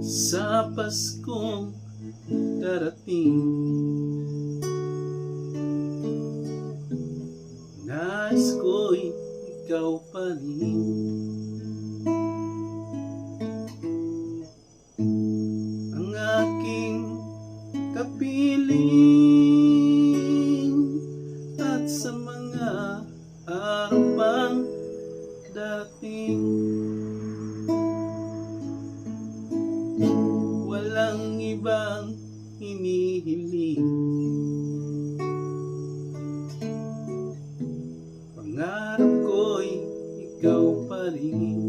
sa Paskong darating. Nais ko'y ikaw pa rin, ang aking kapiling, at sa mga araw pang darating, walang ibang hinihiling. Pangarap ko'y ikaw pa rin.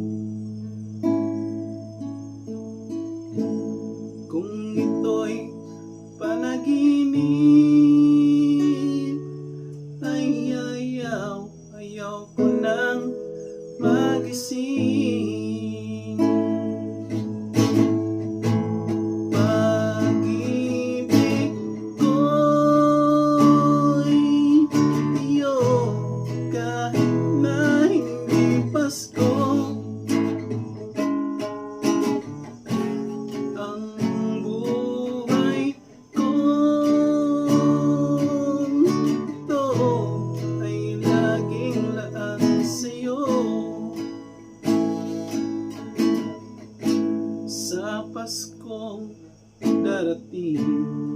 Kung ito'y panaginip, ay ayaw ko nang magising. Pag-ibig ko'y iyo, kahit na hindi Pasko. Ang buhay kong ito ay laging laan sa'yo, sa Paskong darating.